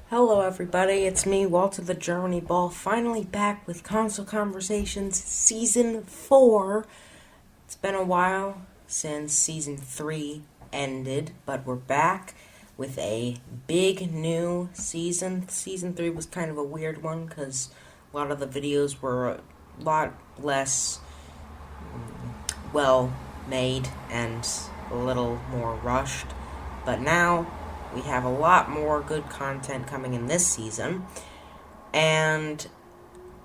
Hello everybody, it's me, WalterTheGermanyBall, finally back with Console Conversations Season 4. It's been a while since Season 3 ended, but we're back with a big new season. Season 3 was kind of a weird one because a lot of the videos were a lot less well made and a little more rushed, but now we have a lot more good content coming in this season, and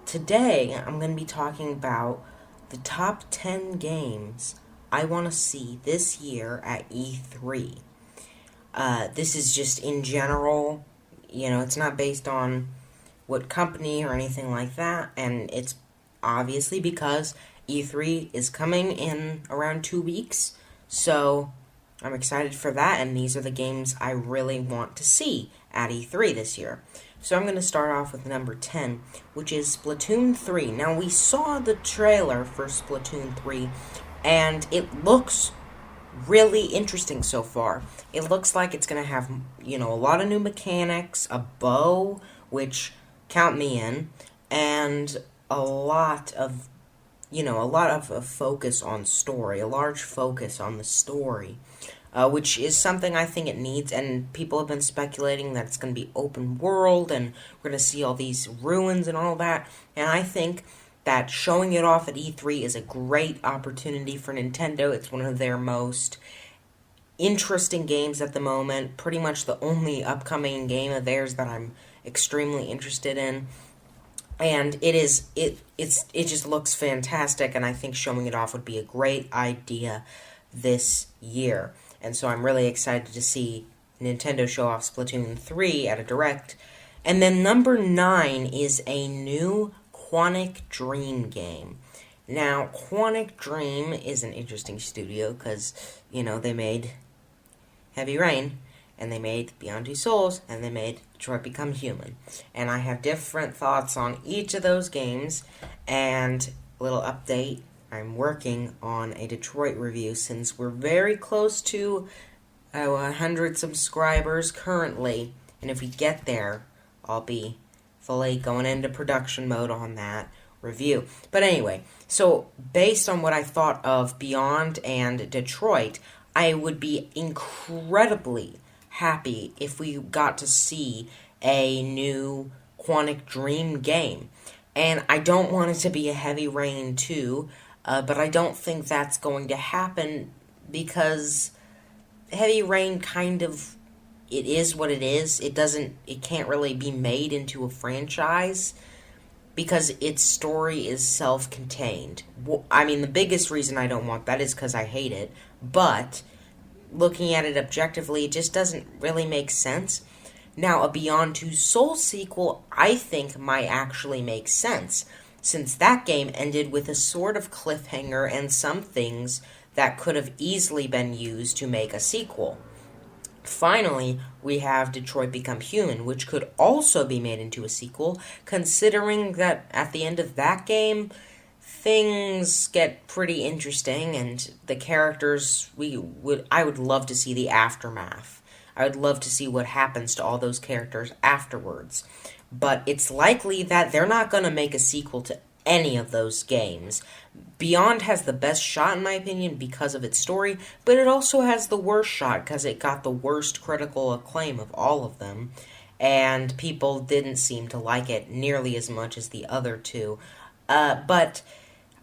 today I'm going to be talking about the top 10 games I want to see this year at E3. This is just in general, it's not based on what company or anything like that, and it's obviously because E3 is coming in around 2 weeks, so I'm excited for that, and these are the games I really want to see at E3 this year. So I'm going to start off with number 10, which is Splatoon 3. Now, we saw the trailer for Splatoon 3, and it looks really interesting so far. It looks like it's going to have, a lot of new mechanics, a bow, which, count me in, and a lot of a focus on story, a large focus on the story, which is something I think it needs, and people have been speculating that it's going to be open world, and we're going to see all these ruins and all that, and I think that showing it off at E3 is a great opportunity for Nintendo. It's one of their most interesting games at the moment, pretty much the only upcoming game of theirs that I'm extremely interested in. And it just looks fantastic, and I think showing it off would be a great idea this year. And so I'm really excited to see Nintendo show off Splatoon 3 at a Direct. And then number 9 is a new Quantic Dream game. Now, Quantic Dream is an interesting studio because, they made Heavy Rain, and they made Beyond Two Souls, and they made Detroit Become Human. And I have different thoughts on each of those games, and a little update, I'm working on a Detroit review since we're very close to 100 subscribers currently, and if we get there, I'll be fully going into production mode on that review. But anyway, so based on what I thought of Beyond and Detroit, I would be incredibly happy if we got to see a new Quantic Dream game. And I don't want it to be a Heavy Rain 2, but I don't think that's going to happen because Heavy Rain it is what it is. It can't really be made into a franchise because its story is self-contained. I mean, the biggest reason I don't want that is because I hate it, but looking at it objectively, it just doesn't really make sense. Now, a Beyond Two Souls sequel, I think, might actually make sense, since that game ended with a sort of cliffhanger and some things that could have easily been used to make a sequel. Finally, we have Detroit Become Human, which could also be made into a sequel, considering that at the end of that game, things get pretty interesting, and the characters, I would love to see the aftermath. I would love to see what happens to all those characters afterwards. But it's likely that they're not going to make a sequel to any of those games. Beyond has the best shot, in my opinion, because of its story, but it also has the worst shot because it got the worst critical acclaim of all of them, and people didn't seem to like it nearly as much as the other two. But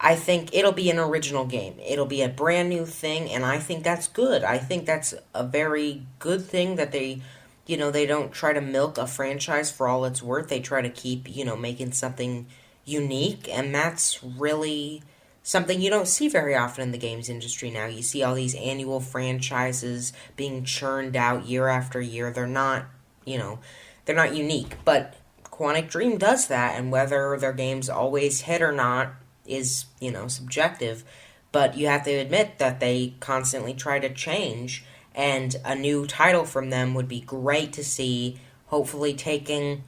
I think it'll be an original game. It'll be a brand new thing, and I think that's good. I think that's a very good thing that they don't try to milk a franchise for all it's worth. They try to keep, making something unique, and that's really something you don't see very often in the games industry now. You see all these annual franchises being churned out year after year. They're not unique, but Quantic Dream does that, and whether their games always hit or not is, subjective, but you have to admit that they constantly try to change, and a new title from them would be great to see, hopefully taking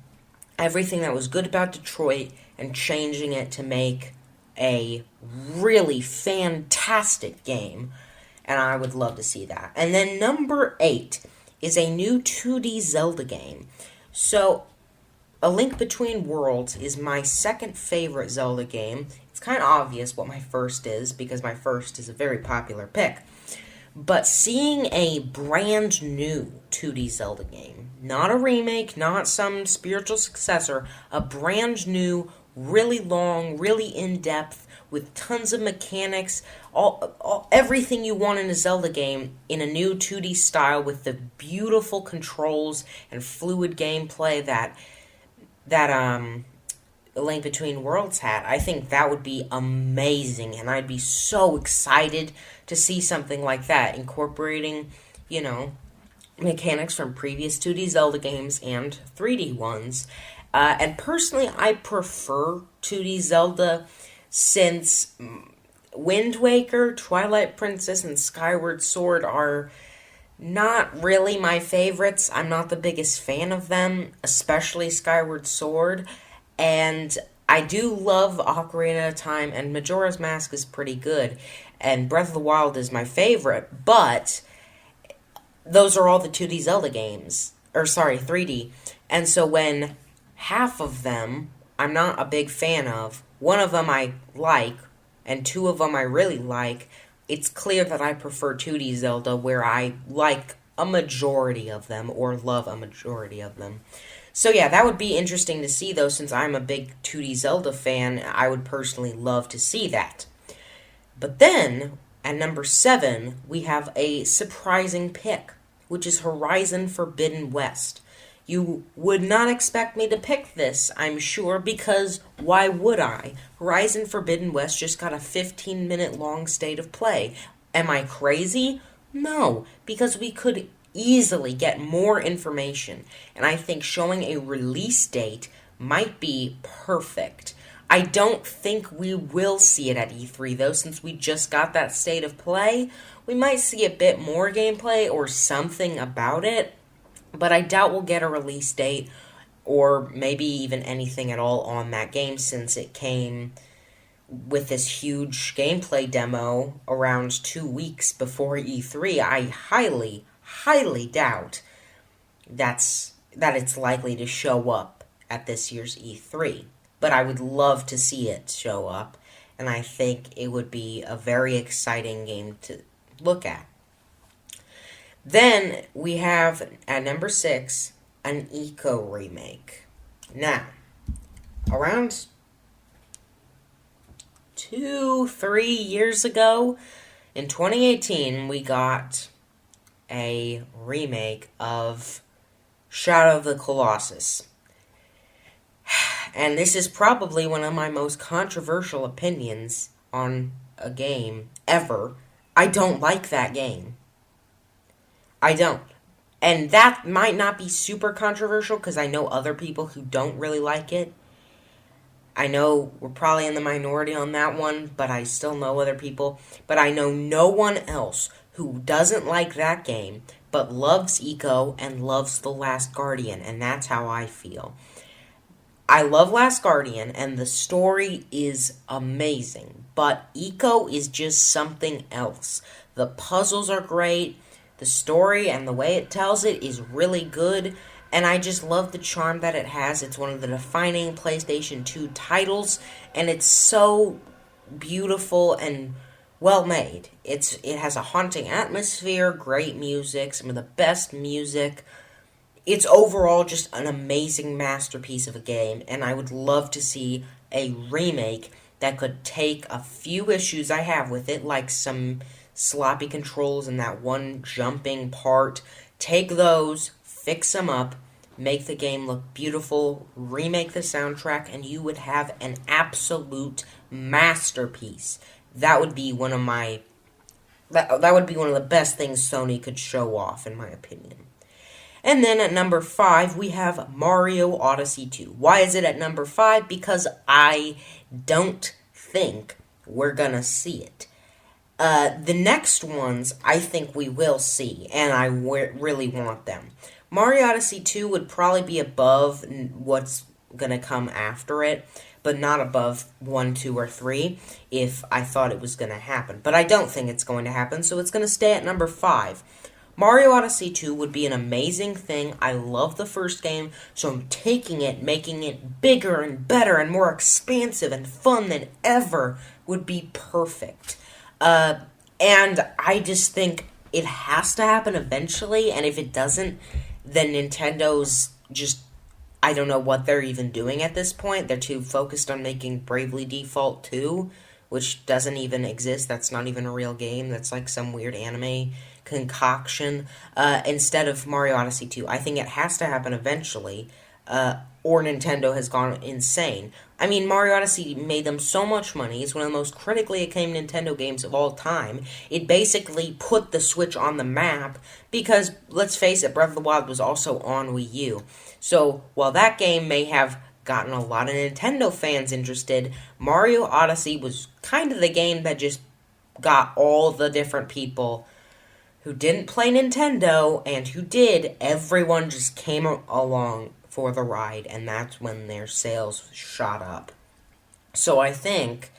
everything that was good about Detroit and changing it to make a really fantastic game, and I would love to see that. And then number 8 is a new 2D Zelda game. So, A Link Between Worlds is my second favorite Zelda game. It's kind of obvious what my first is, because my first is a very popular pick. But seeing a brand new 2D Zelda game, not a remake, not some spiritual successor, a brand new, really long, really in-depth, with tons of mechanics, everything you want in a Zelda game in a new 2D style with the beautiful controls and fluid gameplay that A Link Between Worlds had. I think that would be amazing, and I'd be so excited to see something like that, incorporating, mechanics from previous 2D Zelda games and 3D ones. And personally, I prefer 2D Zelda since Wind Waker, Twilight Princess, and Skyward Sword are not really my favorites. I'm not the biggest fan of them, especially Skyward Sword. And I do love Ocarina of Time, and Majora's Mask is pretty good. And Breath of the Wild is my favorite, but those are all the 2D Zelda games. 3D. And so when half of them I'm not a big fan of, one of them I like, and two of them I really like, it's clear that I prefer 2D Zelda, where I like a majority of them, or love a majority of them. So yeah, that would be interesting to see, though, since I'm a big 2D Zelda fan. I would personally love to see that. But then, at number 7, we have a surprising pick, which is Horizon Forbidden West. You would not expect me to pick this, I'm sure, because why would I? Horizon Forbidden West just got a 15-minute long state of play. Am I crazy? No, because we could easily get more information, and I think showing a release date might be perfect. I don't think we will see it at E3, though, since we just got that state of play. We might see a bit more gameplay or something about it, but I doubt we'll get a release date, or maybe even anything at all on that game, since it came with this huge gameplay demo around 2 weeks before E3. I highly doubt that it's likely to show up at this year's E3. But I would love to see it show up, and I think it would be a very exciting game to look at. Then we have, at number 6, an Eco remake. Now, around 2-3 years ago, in 2018, we got a remake of Shadow of the Colossus. And this is probably one of my most controversial opinions on a game ever. I don't like that game. I don't. And that might not be super controversial, because I know other people who don't really like it. I know we're probably in the minority on that one, but I still know other people. But I know no one else who doesn't like that game, but loves Eco and loves The Last Guardian, and that's how I feel. I love Last Guardian, and the story is amazing, but Eco is just something else. The puzzles are great, the story and the way it tells it is really good, and I just love the charm that it has. It's one of the defining PlayStation 2 titles, and it's so beautiful and well made. It has a haunting atmosphere, great music, some of the best music. It's overall just an amazing masterpiece of a game, and I would love to see a remake that could take a few issues I have with it, like some sloppy controls and that one jumping part. Take those, fix them up, make the game look beautiful, remake the soundtrack, and you would have an absolute masterpiece. That would be one of my... That would be one of the best things Sony could show off, in my opinion. And then at number 5, we have Mario Odyssey 2. Why is it at number 5? Because I don't think we're gonna see it. The next ones, I think we will see, and I really want them. Mario Odyssey 2 would probably be above what's gonna come after it, but not above 1, 2, or 3 if I thought it was gonna happen. But I don't think it's going to happen, so it's gonna stay at number 5. Mario Odyssey 2 would be an amazing thing. I love the first game, so I'm taking it, making it bigger and better and more expansive and fun than ever would be perfect. And I just think it has to happen eventually, and if it doesn't, then Nintendo's just, I don't know what they're even doing at this point. They're too focused on making Bravely Default 2, which doesn't even exist. That's not even a real game. That's like some weird anime concoction, instead of Mario Odyssey 2. I think it has to happen eventually, or Nintendo has gone insane. I mean, Mario Odyssey made them so much money. It's one of the most critically acclaimed Nintendo games of all time. It basically put the Switch on the map because, let's face it, Breath of the Wild was also on Wii U. So, while that game may have gotten a lot of Nintendo fans interested, Mario Odyssey was kind of the game that just got all the different people who didn't play Nintendo and who did. Everyone just came along for the ride, and that's when their sales shot up. So I think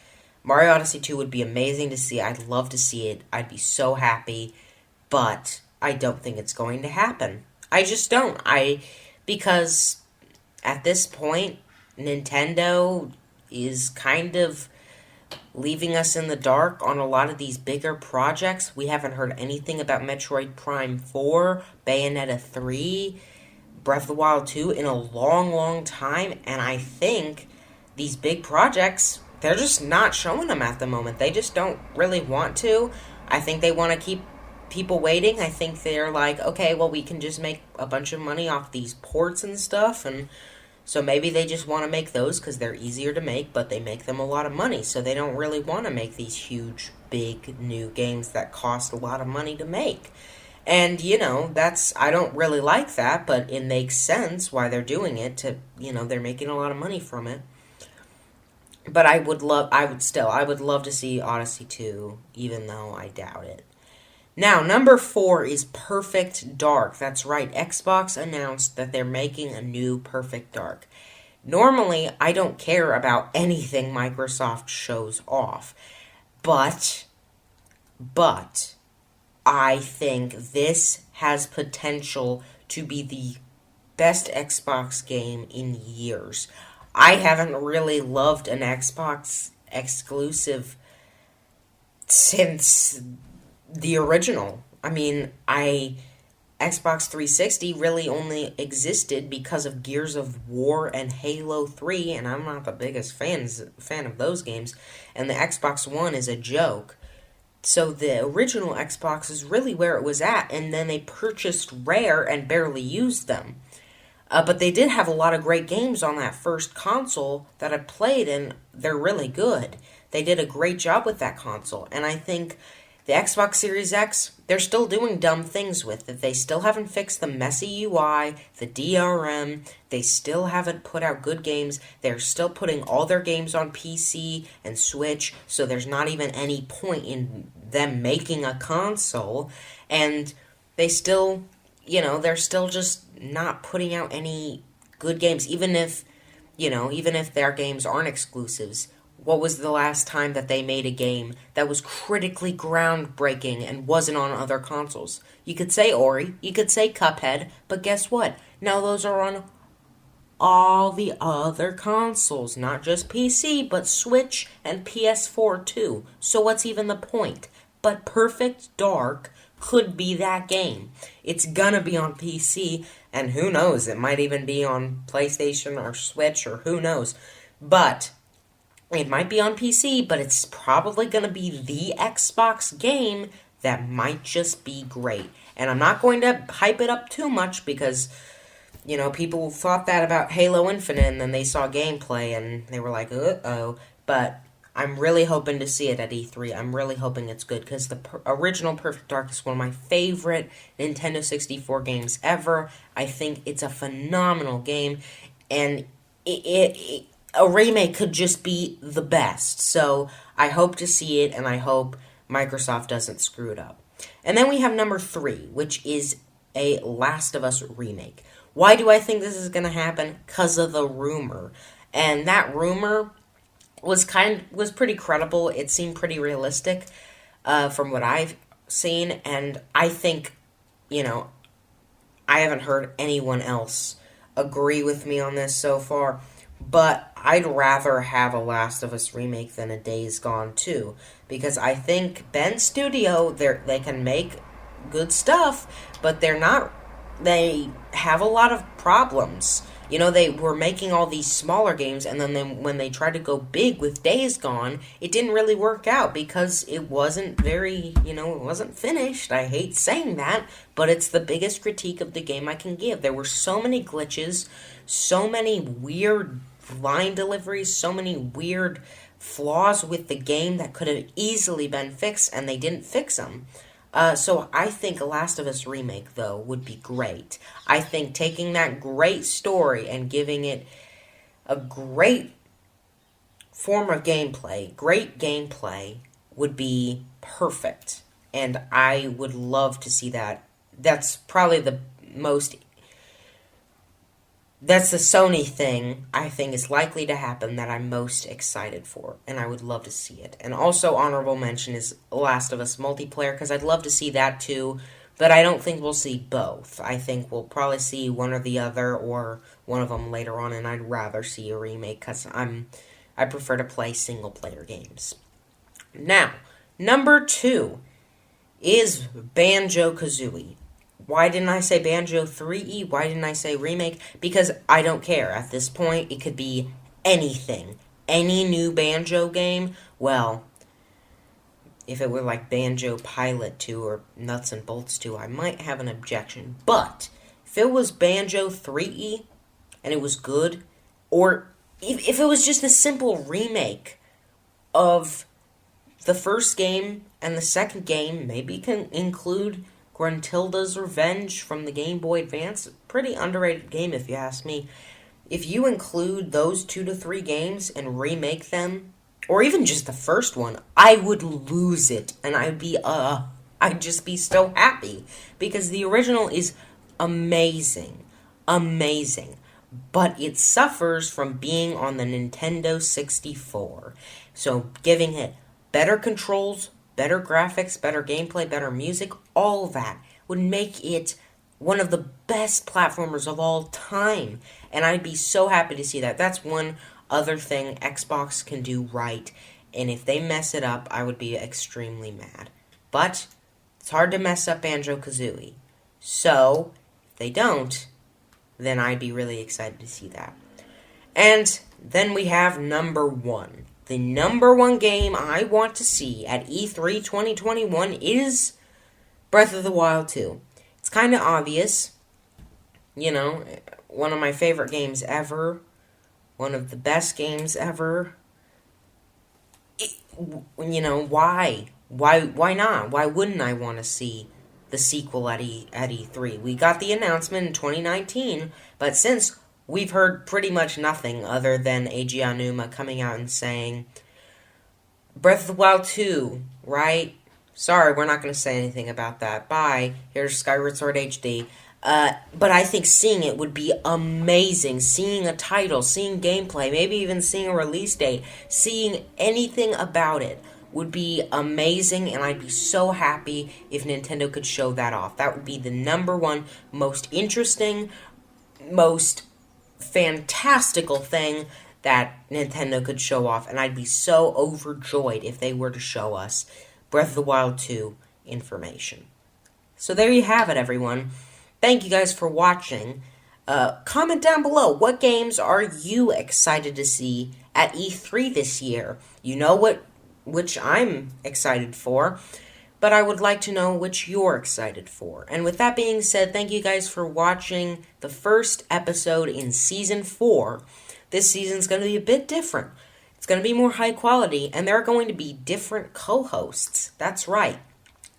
Mario Odyssey 2 would be amazing to see. I'd love to see it. I'd be so happy, but I don't think it's going to happen. I just don't. Because at this point, Nintendo is kind of leaving us in the dark on a lot of these bigger projects. We haven't heard anything about Metroid Prime 4, Bayonetta 3, Breath of the Wild 2 in a long, long time, and I think these big projects, they're just not showing them at the moment. They just don't really want to. I think they want to keep people waiting. I think they're like, okay, well, we can just make a bunch of money off these ports and stuff, and so maybe they just want to make those because they're easier to make, but they make them a lot of money, so they don't really want to make these huge, big, new games that cost a lot of money to make. And, I don't really like that, but it makes sense why they're doing it they're making a lot of money from it. But I would love to see Odyssey 2, even though I doubt it. Now, number 4 is Perfect Dark. That's right, Xbox announced that they're making a new Perfect Dark. Normally, I don't care about anything Microsoft shows off, but I think this has potential to be the best Xbox game in years. I haven't really loved an Xbox exclusive since the original. I mean, Xbox 360 really only existed because of Gears of War and Halo 3, and I'm not the biggest fan of those games, and the Xbox One is a joke. So the original Xbox is really where it was at, and then they purchased Rare and barely used them. But they did have a lot of great games on that first console that I played, and they're really good. They did a great job with that console, and I think the Xbox Series X, they're still doing dumb things with it. They still haven't fixed the messy UI, the DRM. They still haven't put out good games. They're still putting all their games on PC and Switch, so there's not even any point in them making a console. And they still, they're still just not putting out any good games, even if their games aren't exclusives. What was the last time that they made a game that was critically groundbreaking and wasn't on other consoles? You could say Ori, you could say Cuphead, but guess what? Now those are on all the other consoles, not just PC, but Switch and PS4 too. So what's even the point? But Perfect Dark could be that game. It's gonna be on PC, and who knows, it might even be on PlayStation or Switch, or who knows. But it might be on PC, but it's probably going to be the Xbox game that might just be great. And I'm not going to hype it up too much because, people thought that about Halo Infinite and then they saw gameplay and they were like, uh-oh. But I'm really hoping to see it at E3. I'm really hoping it's good because the original Perfect Dark is one of my favorite Nintendo 64 games ever. I think it's a phenomenal game, and a remake could just be the best. So I hope to see it, and I hope Microsoft doesn't screw it up. And then we have number 3, which is a Last of Us remake. Why do I think this is going to happen? Because of the rumor. And that rumor was pretty credible. It seemed pretty realistic from what I've seen. And I think, I haven't heard anyone else agree with me on this so far, but I'd rather have a Last of Us remake than a Days Gone 2, because I think Bend Studio, they can make good stuff, but they have a lot of problems. They were making all these smaller games, and then when they tried to go big with Days Gone, it didn't really work out because it wasn't it wasn't finished. I hate saying that, but it's the biggest critique of the game I can give. There were so many glitches, so many weird line deliveries, so many weird flaws with the game that could have easily been fixed, and they didn't fix them. So I think a Last of Us remake, though, would be great. I think taking that great story and giving it a great form of gameplay, great gameplay, would be perfect. And I would love to see that. That's probably that's the Sony thing I think is likely to happen that I'm most excited for, and I would love to see it. And also honorable mention is Last of Us multiplayer, because I'd love to see that too, but I don't think we'll see both. I think we'll probably see one or the other, or one of them later on, and I'd rather see a remake, because I prefer to play single-player games. Now, number 2 is BanjoKazooie. Why didn't I say Banjo 3E? Why didn't I say remake? Because I don't care. At this point, it could be anything. Any new Banjo game. Well, if it were like Banjo Pilot 2 or Nuts and Bolts 2, I might have an objection. But if it was Banjo 3E and it was good, or if it was just a simple remake of the first game and the second game, maybe can include Gruntilda's Revenge from the Game Boy Advance. Pretty underrated game, if you ask me. If you include those 2 to 3 games and remake them, or even just the first one, I would lose it, and I'd just be so happy, because the original is amazing, but it suffers from being on the Nintendo 64. So giving it better controls, better graphics, better gameplay, better music, all that would make it one of the best platformers of all time. And I'd be so happy to see that. That's one other thing Xbox can do right. And if they mess it up, I would be extremely mad. But it's hard to mess up BanjoKazooie. So, if they don't, then I'd be really excited to see that. And then we have number 1. The number 1 game I want to see at E3 2021 is Breath of the Wild 2. It's kind of obvious. One of my favorite games ever. One of the best games ever. Why? Why not? Why wouldn't I want to see the sequel at E3? We got the announcement in 2019, but since we've heard pretty much nothing other than Eiji Aonuma coming out and saying, Breath of the Wild 2, right? Sorry, we're not going to say anything about that. Bye. Here's Skyward Sword HD. But I think seeing it would be amazing. Seeing a title, seeing gameplay, maybe even seeing a release date, seeing anything about it would be amazing, and I'd be so happy if Nintendo could show that off. That would be the number 1 most interesting, most fantastical thing that Nintendo could show off, and I'd be so overjoyed if they were to show us Breath of the Wild 2 information. So there you have it, everyone. Thank you guys for watching. Comment down below, what games are you excited to see at E3 this year? You know which I'm excited for, but I would like to know which you're excited for. And with that being said, thank you guys for watching the first episode in Season 4. This season's going to be a bit different. It's going to be more high quality, and there are going to be different co-hosts. That's right.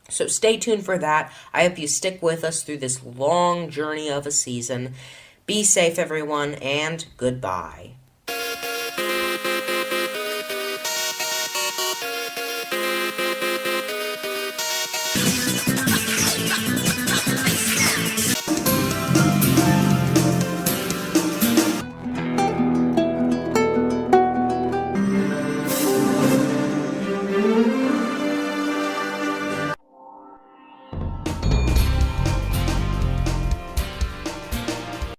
So stay tuned for that. I hope you stick with us through this long journey of a season. Be safe, everyone, and goodbye.